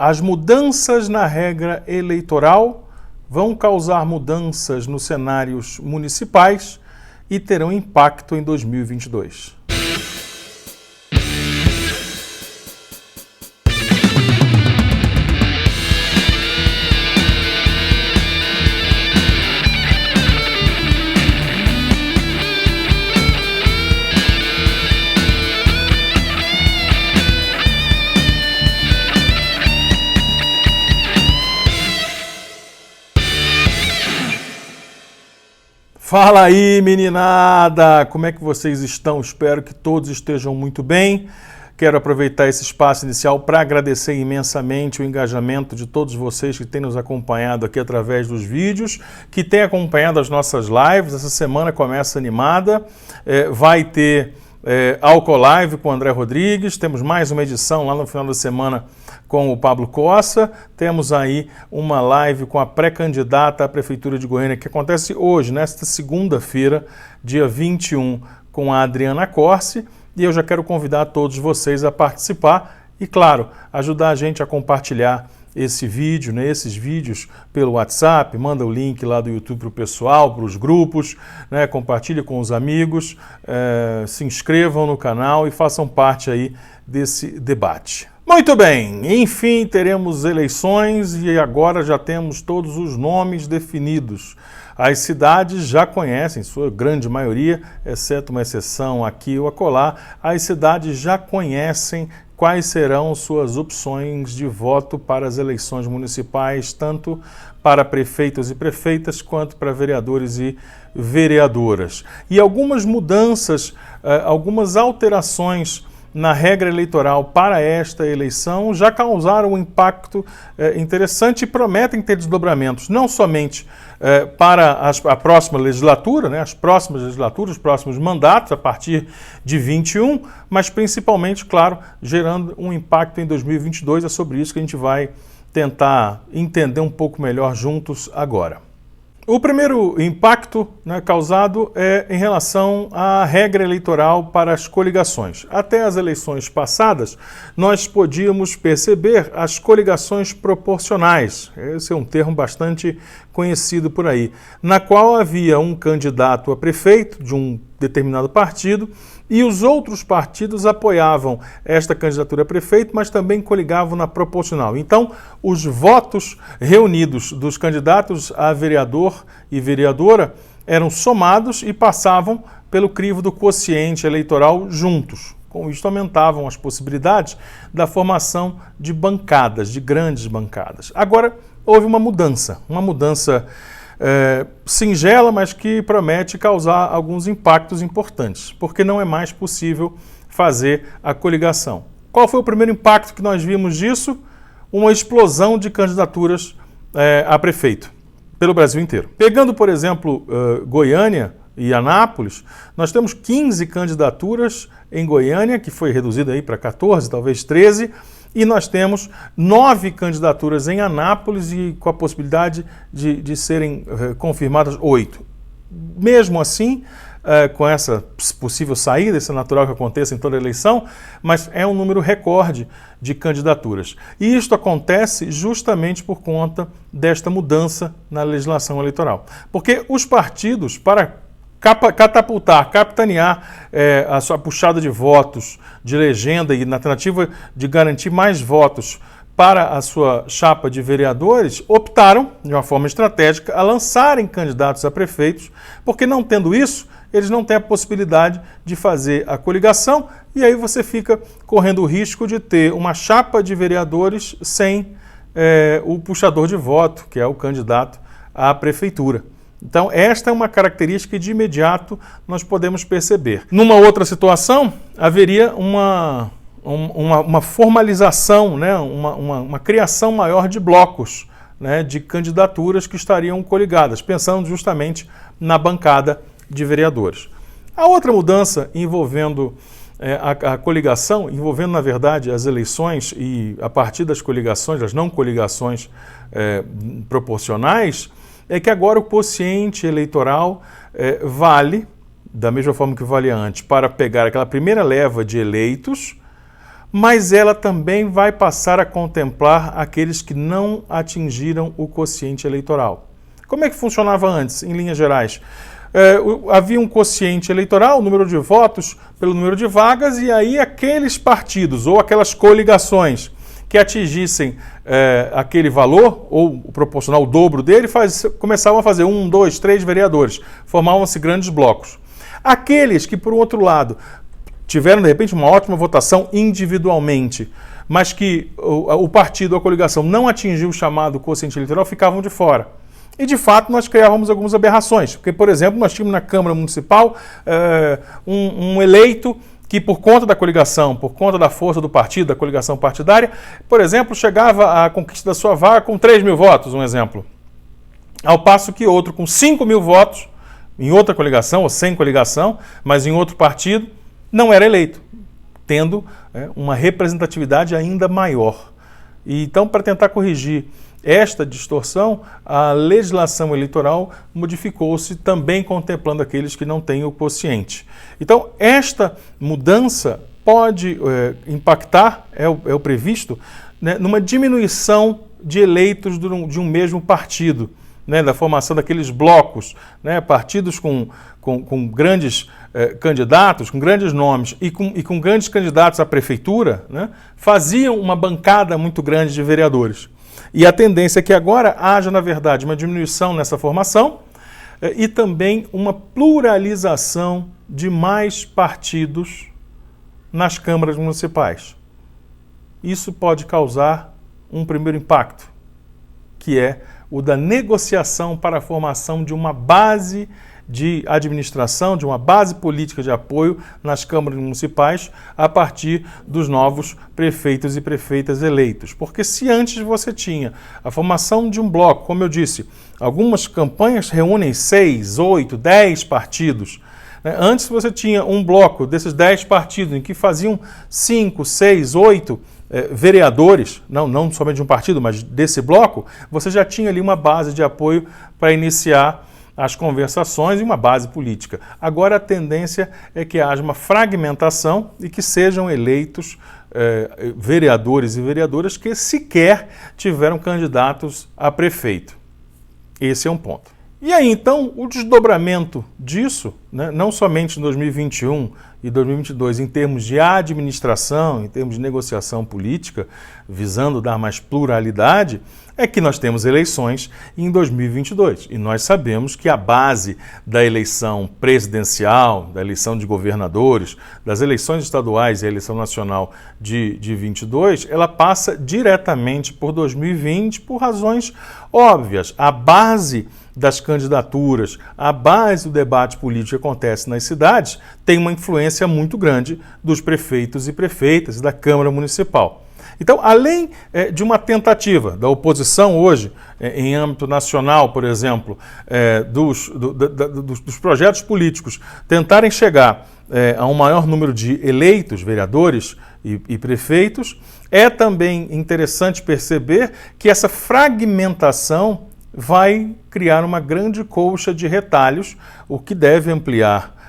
As mudanças na regra eleitoral vão causar mudanças nos cenários municipais e terão impacto em 2022. Fala aí, meninada! Como é que vocês estão? Espero que todos estejam muito bem. Quero aproveitar esse espaço inicial para agradecer imensamente o engajamento de todos vocês que têm nos acompanhado aqui através dos vídeos, que têm acompanhado as nossas lives. Essa semana começa animada, vai ter Álcool Live com o André Rodrigues, temos mais uma edição lá no final da semana com o Pablo Cossa, temos aí uma live com a pré-candidata à Prefeitura de Goiânia, que acontece hoje, nesta segunda-feira, dia 21, com a Adriana Corsi, e eu já quero convidar todos vocês a participar e, claro, ajudar a gente a compartilhar esse vídeo, né, esses vídeos pelo WhatsApp, manda o link lá do YouTube para o pessoal, para os grupos, né, compartilhe com os amigos, se inscrevam no canal e façam parte aí desse debate. Muito bem, enfim, teremos eleições e agora já temos todos os nomes definidos. As cidades já conhecem, sua grande maioria, exceto uma exceção aqui ou acolá, as cidades já conhecem quais serão suas opções de voto para as eleições municipais, tanto para prefeitos e prefeitas, quanto para vereadores e vereadoras. E algumas mudanças, algumas alterações na regra eleitoral para esta eleição já causaram um impacto interessante e prometem ter desdobramentos, não somente para a próxima legislatura, né, as próximas legislaturas, os próximos mandatos a partir de 21, mas principalmente, claro, gerando um impacto em 2022. É sobre isso que a gente vai tentar entender um pouco melhor juntos agora. O primeiro impacto, né, causado é em relação à regra eleitoral para as coligações. Até as eleições passadas, nós podíamos perceber as coligações proporcionais. Esse é um termo bastante conhecido por aí, na qual havia um candidato a prefeito de um determinado partido e os outros partidos apoiavam esta candidatura a prefeito, mas também coligavam na proporcional. Então, os votos reunidos dos candidatos a vereador e vereadora eram somados e passavam pelo crivo do quociente eleitoral juntos. Com isto, aumentavam as possibilidades da formação de bancadas, de grandes bancadas. Agora, houve uma mudança singela, mas que promete causar alguns impactos importantes, porque não é mais possível fazer a coligação. Qual foi o primeiro impacto que nós vimos disso? Uma explosão de candidaturas a prefeito pelo Brasil inteiro. Pegando, por exemplo, Goiânia e Anápolis, nós temos 15 candidaturas em Goiânia, que foi reduzida aí para 14, talvez 13, e nós temos 9 candidaturas em Anápolis e com a possibilidade de serem confirmadas 8. Mesmo assim, com essa possível saída, isso é natural que aconteça em toda eleição, mas é um número recorde de candidaturas. E isto acontece justamente por conta desta mudança na legislação eleitoral. Porque os partidos, para catapultar, capitanear a sua puxada de votos, de legenda e na tentativa de garantir mais votos para a sua chapa de vereadores, optaram, de uma forma estratégica, a lançarem candidatos a prefeitos, porque não tendo isso, eles não têm a possibilidade de fazer a coligação e aí você fica correndo o risco de ter uma chapa de vereadores sem o puxador de voto, que é o candidato à prefeitura. Então, esta é uma característica que de imediato nós podemos perceber. Numa outra situação, haveria uma formalização, né, uma criação maior de blocos, né, de candidaturas que estariam coligadas, pensando justamente na bancada de vereadores. A outra mudança envolvendo a coligação, envolvendo, na verdade, as eleições e a partir das coligações, das não coligações proporcionais, é que agora o quociente eleitoral vale, da mesma forma que valia antes, para pegar aquela primeira leva de eleitos, mas ela também vai passar a contemplar aqueles que não atingiram o quociente eleitoral. Como é que funcionava antes, em linhas gerais? Havia um quociente eleitoral, o número de votos pelo número de vagas, e aí aqueles partidos ou aquelas coligações que atingissem aquele valor, ou proporcional o dobro dele, começavam a fazer 1, 2, 3 vereadores. Formavam-se grandes blocos. Aqueles que, por outro lado, tiveram, de repente, uma ótima votação individualmente, mas que o partido, a coligação, não atingiu o chamado quociente eleitoral, ficavam de fora. E, de fato, nós criávamos algumas aberrações. Porque, por exemplo, nós tínhamos na Câmara Municipal um eleito que, por conta da coligação, por conta da força do partido, da coligação partidária, por exemplo, chegava à conquista da sua vaga com 3 mil votos, um exemplo. Ao passo que outro com 5 mil votos, em outra coligação, ou sem coligação, mas em outro partido, não era eleito, tendo uma representatividade ainda maior. E, então, para tentar corrigir esta distorção, a legislação eleitoral modificou-se também contemplando aqueles que não têm o quociente. Então, esta mudança pode impactar, é o previsto, né, numa diminuição de eleitos de um mesmo partido, né, da formação daqueles blocos, né, partidos com grandes candidatos, com grandes nomes e com grandes candidatos à prefeitura, né, faziam uma bancada muito grande de vereadores. E a tendência é que agora haja, na verdade, uma diminuição nessa formação e também uma pluralização de mais partidos nas câmaras municipais. Isso pode causar um primeiro impacto, que é o da negociação para a formação de uma base de administração, de uma base política de apoio nas câmaras municipais a partir dos novos prefeitos e prefeitas eleitos. Porque se antes você tinha a formação de um bloco, como eu disse, algumas campanhas reúnem 6, 8, 10 partidos. Antes você tinha um bloco desses 10 partidos em que faziam 5, 6, 8 vereadores, não somente de um partido, mas desse bloco, você já tinha ali uma base de apoio para iniciar as conversações e uma base política. Agora a tendência é que haja uma fragmentação e que sejam eleitos vereadores e vereadoras que sequer tiveram candidatos a prefeito. Esse é um ponto. E aí, então, o desdobramento disso, né, não somente em 2021 e 2022, em termos de administração, em termos de negociação política, visando dar mais pluralidade, é que nós temos eleições em 2022. E nós sabemos que a base da eleição presidencial, da eleição de governadores, das eleições estaduais e a eleição nacional de 22, ela passa diretamente por 2020 por razões óbvias. A base das candidaturas, a base do debate político que acontece nas cidades tem uma influência muito grande dos prefeitos e prefeitas e da Câmara Municipal. Então, além de uma tentativa da oposição hoje, em âmbito nacional, por exemplo, dos projetos políticos tentarem chegar a um maior número de eleitos, vereadores e prefeitos, é também interessante perceber que essa fragmentação vai criar uma grande colcha de retalhos, o que deve ampliar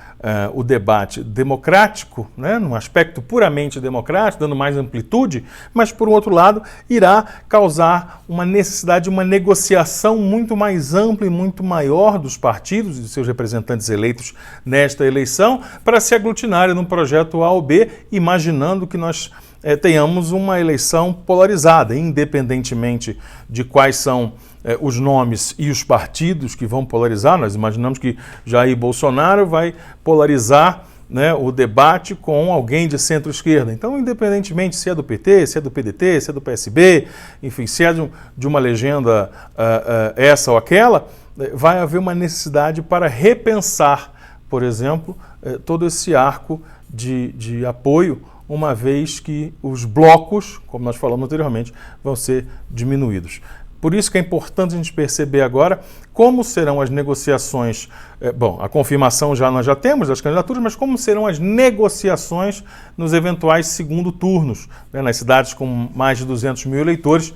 o debate democrático, né, num aspecto puramente democrático, dando mais amplitude, mas, por um outro lado, irá causar uma necessidade de uma negociação muito mais ampla e muito maior dos partidos e dos seus representantes eleitos nesta eleição para se aglutinarem num projeto A ou B, imaginando que nós tenhamos uma eleição polarizada, independentemente de quais são os nomes e os partidos que vão polarizar. Nós imaginamos que Jair Bolsonaro vai polarizar, né, o debate com alguém de centro-esquerda. Então, independentemente se é do PT, se é do PDT, se é do PSB, enfim, se é de uma legenda essa ou aquela, vai haver uma necessidade para repensar, por exemplo, todo esse arco de apoio, uma vez que os blocos, como nós falamos anteriormente, vão ser diminuídos. Por isso que é importante a gente perceber agora como serão as negociações, a confirmação nós já temos das candidaturas, mas como serão as negociações nos eventuais segundo turnos, né, nas cidades com mais de 200 mil eleitores,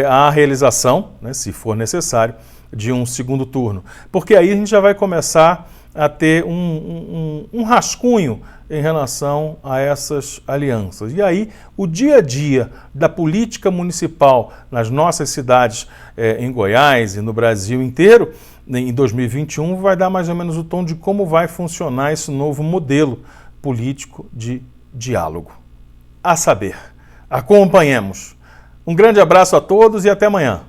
a realização, né, se for necessário, de um segundo turno. Porque aí a gente já vai começar a ter um rascunho em relação a essas alianças. E aí, o dia a dia da política municipal nas nossas cidades, em Goiás e no Brasil inteiro, em 2021, vai dar mais ou menos o tom de como vai funcionar esse novo modelo político de diálogo. A saber, acompanhemos. Um grande abraço a todos e até amanhã.